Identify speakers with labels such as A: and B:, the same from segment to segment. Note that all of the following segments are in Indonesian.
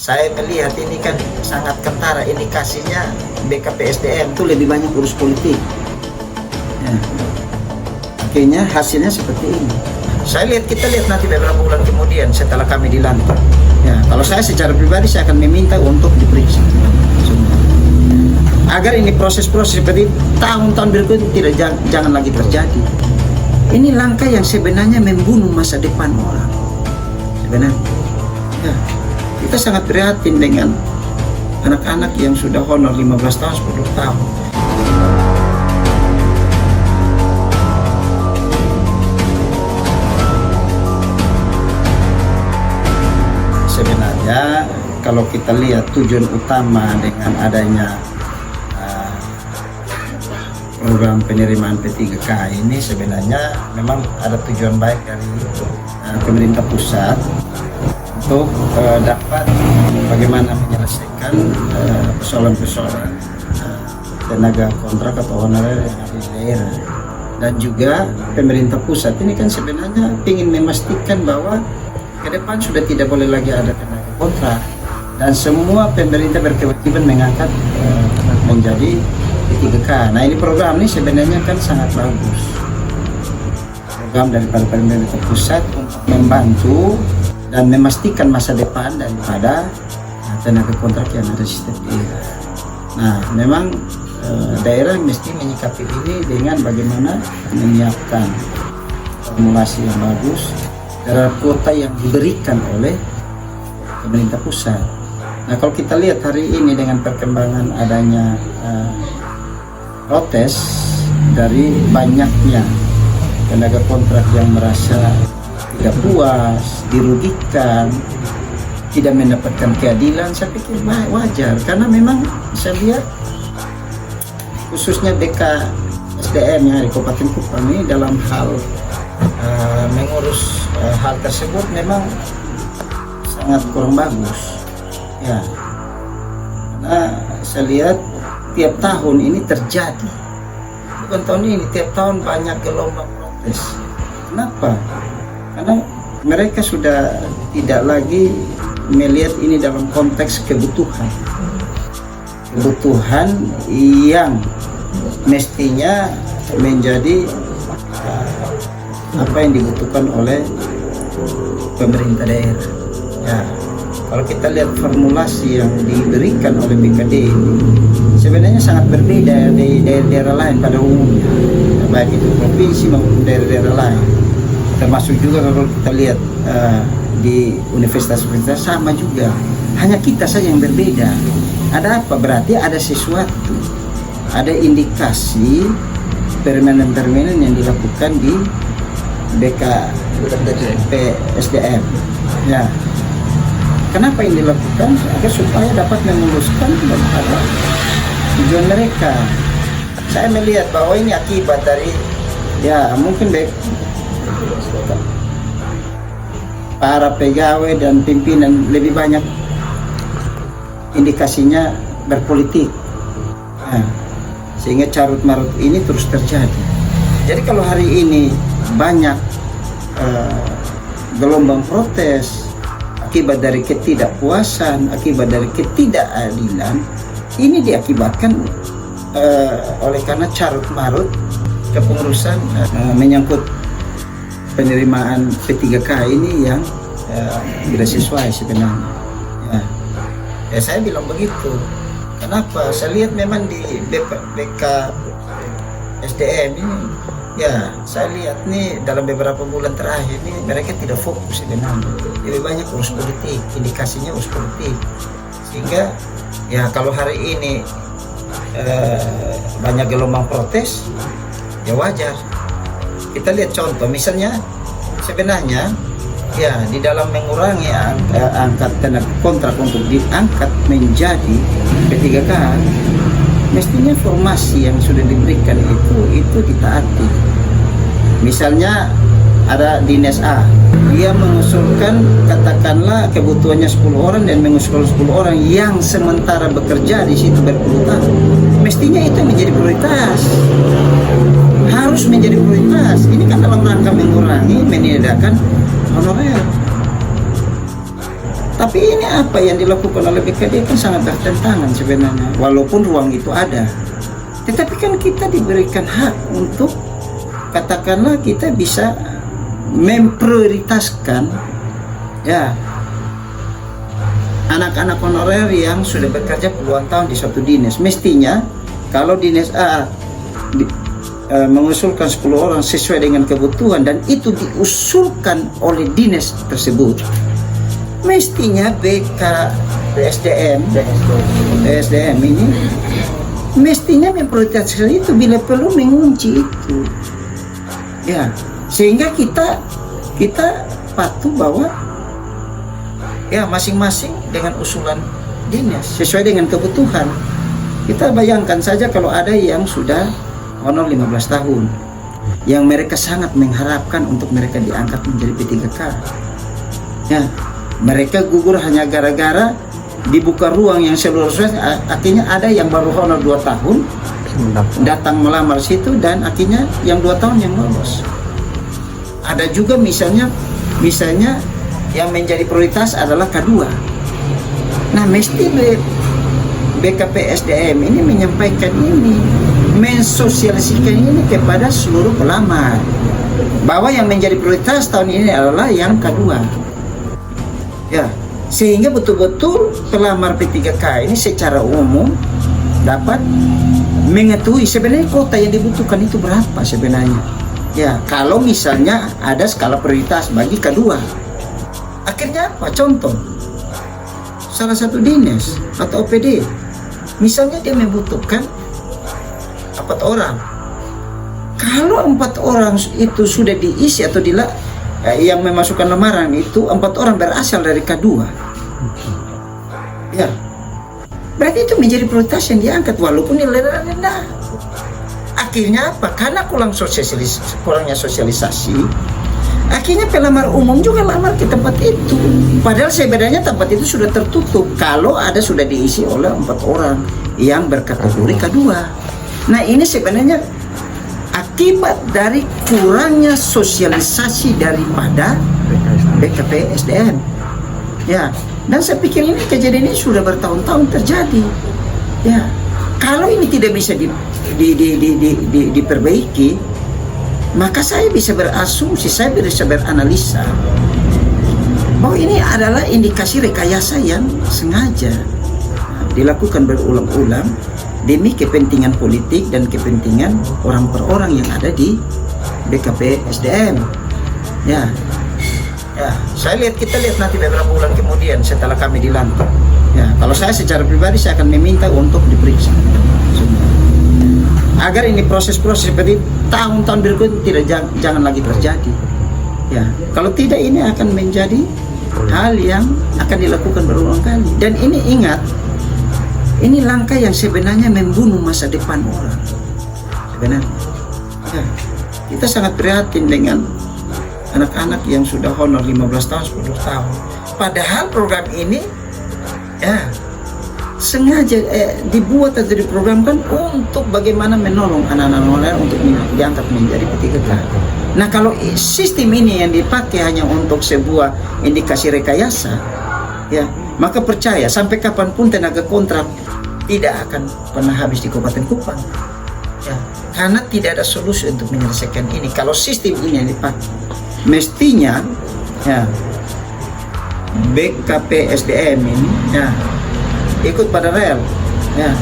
A: Saya melihat ini kan sangat kentara, indikasinya BKPSDM itu lebih banyak urus politik. Ya. Akhirnya hasilnya seperti ini. Kita lihat nanti beberapa bulan kemudian setelah kami dilantik. Ya, kalau saya secara pribadi saya akan meminta untuk diperiksa. Agar ini proses-proses seperti tahun-tahun berikutnya jangan lagi terjadi. Ini langkah yang sebenarnya membunuh masa depan orang. Sebenarnya. Ya. Kita sangat prihatin dengan anak-anak yang sudah honor 15 tahun, 10 tahun. Sebenarnya kalau kita lihat tujuan utama dengan adanya program penerimaan P3K ini sebenarnya memang ada tujuan baik dari pemerintah pusat untuk dapat bagaimana menyelesaikan persoalan-persoalan tenaga kontrak atau honorer yang ada di daerah. Dan juga pemerintah pusat ini kan sebenarnya ingin memastikan bahwa ke depan sudah tidak boleh lagi ada tenaga kontrak dan semua pemerintah berkewajiban mengangkat menjadi P3K. Nah, ini program ini sebenarnya kan sangat bagus. Program daripada pemerintah pusat untuk membantu dan memastikan masa depan daripada tenaga kontrak yang ada di setiap daerah. Nah, memang daerah mesti menyikapi ini dengan bagaimana menyiapkan formulasi yang bagus terhadap kuota yang diberikan oleh pemerintah pusat. Nah, kalau kita lihat hari ini dengan perkembangan adanya protes dari banyaknya tenaga kontrak yang merasa tidak puas, dirugikan, tidak mendapatkan keadilan, saya pikir wajar karena memang saya lihat khususnya BKSDM yang di Kabupaten Kupang ini dalam hal mengurus hal tersebut memang sangat kurang bagus. Ya, karena saya lihat tiap tahun ini terjadi, bukan tahun ini, tiap tahun banyak gelombang protes. Kenapa? Karena mereka sudah tidak lagi melihat ini dalam konteks kebutuhan yang mestinya menjadi apa yang dibutuhkan oleh pemerintah daerah. Ya, kalau kita lihat formulasi yang diberikan oleh BKD ini sebenarnya sangat berbeda dari daerah-daerah lain pada umumnya, baik itu provinsi maupun daerah-daerah lain. Termasuk juga kalau kita lihat di universitas-universitas sama juga, hanya kita saja yang berbeda. Ada apa? Berarti ada sesuatu, ada indikasi permainan-permainan yang dilakukan di BKPSDM. Ya, kenapa ini dilakukan? Agar supaya dapat memuluskan daripada tujuan mereka. Saya melihat bahwa ini akibat dari mungkin para pegawai dan pimpinan lebih banyak indikasinya berpolitik, sehingga carut marut ini terus terjadi. Jadi kalau hari ini banyak gelombang protes akibat dari ketidakpuasan, akibat dari ketidakadilan, ini diakibatkan oleh karena carut marut kepengurusan menyangkut penerimaan P3K ini yang tidak sesuai sebenarnya. Ya, saya bilang begitu. Kenapa? Saya lihat memang di BKSDM ini, ya saya lihat nih dalam beberapa bulan terakhir ini mereka tidak fokus sebenarnya. Lebih banyak urus politik, indikasinya urus politik. Sehingga ya kalau hari ini banyak gelombang protes, ya wajar. Kita lihat contoh, misalnya sebenarnya ya di dalam mengurangi angka tenaga kontrak untuk diangkat menjadi P3K, mestinya formasi yang sudah diberikan itu ditaati. Misalnya ada dinas A, dia mengusulkan katakanlah kebutuhannya 10 orang dan mengusulkan 10 orang yang sementara bekerja di situ berpuluh tahun, mestinya itu menjadi prioritas. Harus menjadi prioritas. Ini kan dalam rangka mengurangi, meniadakan honorer. Tapi ini apa yang dilakukan oleh BKD kan sangat bertentangan sebenarnya, walaupun ruang itu ada. Tetapi kan kita diberikan hak untuk, katakanlah kita bisa memprioritaskan ya anak-anak honorer yang sudah bekerja puluhan tahun di suatu dinas. Mestinya kalau dinas A mengusulkan 10 orang sesuai dengan kebutuhan dan itu diusulkan oleh dinas tersebut, mestinya BSDM ini mestinya memprioritaskan itu, bila perlu mengunci itu ya, sehingga kita patuh bahwa ya masing-masing dengan usulan dinas sesuai dengan kebutuhan. Kita bayangkan saja kalau ada yang sudah honor 15 tahun yang mereka sangat mengharapkan untuk mereka diangkat menjadi P3K ya, mereka gugur hanya gara-gara dibuka ruang yang seluruhnya. Akhirnya ada yang baru honor 2 tahun datang melamar situ, dan akhirnya yang 2 tahun yang lolos. Ada juga misalnya yang menjadi prioritas adalah K2. Nah, mesti BKP SDM ini menyampaikan ini, mensosialisasikan ini kepada seluruh pelamar bahwa yang menjadi prioritas tahun ini adalah yang K2 ya, sehingga betul-betul pelamar P3K ini secara umum dapat mengetahui sebenarnya kota yang dibutuhkan itu berapa sebenarnya ya, kalau misalnya ada skala prioritas bagi K2. Akhirnya apa? Contoh, salah satu dinas atau OPD misalnya dia membutuhkan 4 orang. Kalau 4 orang itu sudah diisi atau yang memasukkan lamaran itu 4 orang berasal dari K2 ya, berarti itu menjadi prioritas yang diangkat walaupun nilainya rendah. Akhirnya apa? Karena kurangnya sosialisasi, akhirnya pelamar umum juga lamar ke tempat itu, padahal sebenarnya tempat itu sudah tertutup kalau ada sudah diisi oleh 4 orang yang berkategori K2. Nah, ini sebenarnya akibat dari kurangnya sosialisasi daripada BKP SDM ya, dan saya pikir ini kejadian ini sudah bertahun-tahun terjadi ya. Kalau ini tidak bisa diperbaiki, maka saya bisa berasumsi, saya bisa beranalisa bahwa ini adalah indikasi rekayasa yang sengaja dilakukan berulang-ulang demi kepentingan politik dan kepentingan orang per orang yang ada di BKP SDM ya. Kita lihat nanti beberapa bulan kemudian setelah kami dilantik ya, kalau saya secara pribadi saya akan meminta untuk diperiksa agar ini proses-proses seperti tahun-tahun berikutnya jangan lagi terjadi ya. Kalau tidak, ini akan menjadi hal yang akan dilakukan berulang kali, dan ini ingat, ini langkah yang sebenarnya membunuh masa depan orang sebenarnya ya. Kita sangat prihatin dengan anak-anak yang sudah honor 15 tahun, 10 tahun, padahal program ini ya sengaja dibuat atau diprogramkan untuk bagaimana menolong anak-anak honorer untuk diangkat menjadi P3K. Nah, kalau sistem ini yang dipakai hanya untuk sebuah indikasi rekayasa ya, maka percaya sampai kapanpun tenaga kontrak tidak akan pernah habis di Kabupaten Kupang ya, karena tidak ada solusi untuk menyelesaikan ini. Kalau sistem ini yang dipakai, mestinya ya BKP SDM ini ya ikut pada rel ya,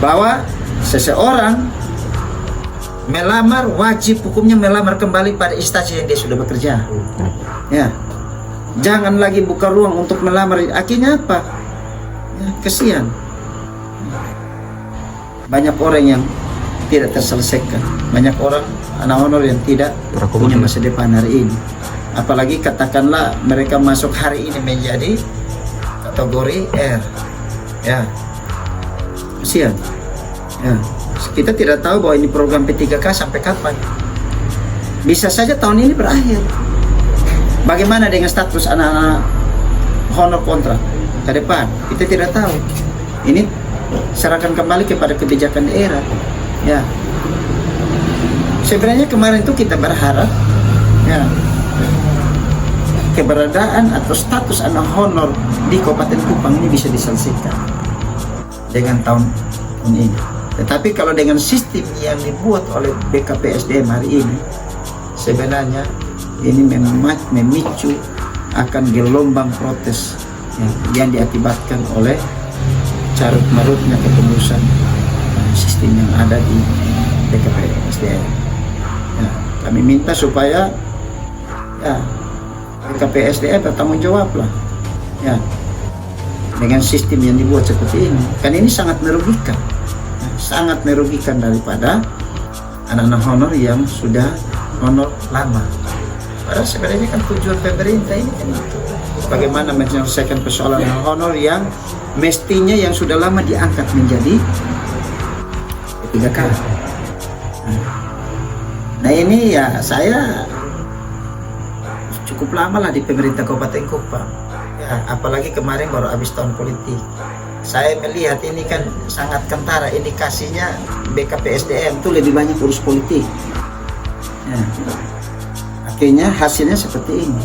A: bahwa seseorang melamar wajib hukumnya melamar kembali pada instansi yang dia sudah bekerja ya, jangan lagi buka ruang untuk melamar. Akhirnya apa ya, kesian banyak orang yang tidak terselesaikan, banyak orang anak honor yang tidak punya masa depan hari ini, apalagi katakanlah mereka masuk hari ini menjadi kategori R ya, kasihan ya. Kita tidak tahu bahwa ini program P3K sampai kapan, bisa saja tahun ini berakhir. Bagaimana dengan status anak-anak honor kontrak ke depan, kita tidak tahu. Ini serahkan kembali kepada kebijakan daerah ya. Sebenarnya kemarin itu kita berharap ya keberadaan atau status anak honor di Kabupaten Kupang ini bisa diselesaikan dengan tahun ini. Tetapi kalau dengan sistem yang dibuat oleh BKPSDM hari ini, sebenarnya ini memicu akan gelombang protes yang diakibatkan oleh carut marutnya kepengurusan sistem yang ada di BKPSDM. Ya, kami minta supaya BKPSDM bertanggung jawab lah, ya, dengan sistem yang dibuat seperti ini. Kan ini sangat merugikan, sangat merugikan daripada anak-anak honor yang sudah honor lama. Padahal sebenarnya kan tujuan pemerintah ini kan itu, bagaimana menyelesaikan persoalan honor yang mestinya yang sudah lama diangkat menjadi P3K. Nah ini ya saya cukup lama lah di pemerintah Kabupaten Kupang. Ya, apalagi kemarin baru habis tahun politik. Saya melihat ini kan sangat kentara indikasinya BKPSDM itu lebih banyak urus politik. Ya. Akhirnya hasilnya seperti ini.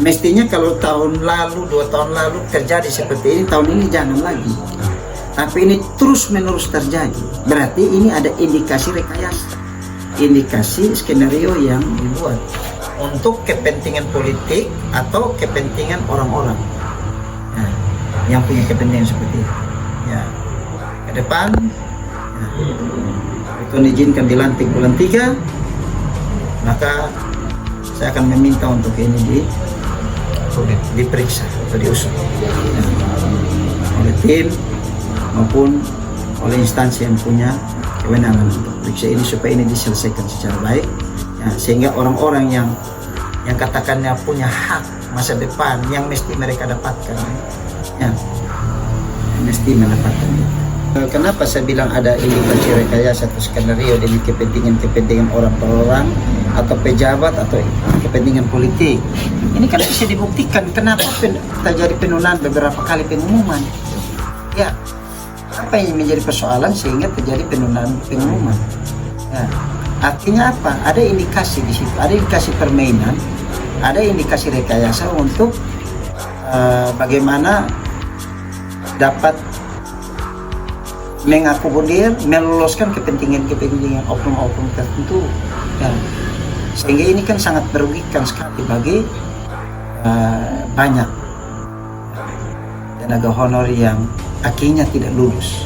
A: Mestinya kalau tahun lalu, 2 tahun lalu terjadi seperti ini, tahun ini jangan lagi. Tapi ini terus menerus terjadi. Berarti ini ada indikasi rekayasa, indikasi skenario yang dibuat untuk kepentingan politik atau kepentingan orang-orang yang punya kepentingan seperti itu. Ya, ke depan, itu diizinkan dilantik bulan 3, maka saya akan meminta untuk ini diperiksa atau diusut oleh tim maupun oleh instansi yang punya kewenangan untuk periksa ini supaya ini diselesaikan secara baik, ya, sehingga orang-orang yang katakannya punya hak masa depan yang mesti mereka dapatkan, ya, mesti mendapatkan itu. Kenapa saya bilang ada indikasi rekayasa atau skenario demi kepentingan orang per orang atau pejabat atau kepentingan politik? Ini kan bisa dibuktikan kenapa terjadi penundaan beberapa kali pengumuman. Ya, apa yang menjadi persoalan sehingga terjadi penundaan pengumuman? Ya, artinya apa? Ada indikasi di situ, ada indikasi permainan, ada indikasi rekayasa untuk bagaimana dapat mengakomodir, meloloskan kepentingan oknum-oknum tertentu, ya. Sehingga ini kan sangat merugikan sekali bagi banyak tenaga honor yang akhirnya tidak lulus.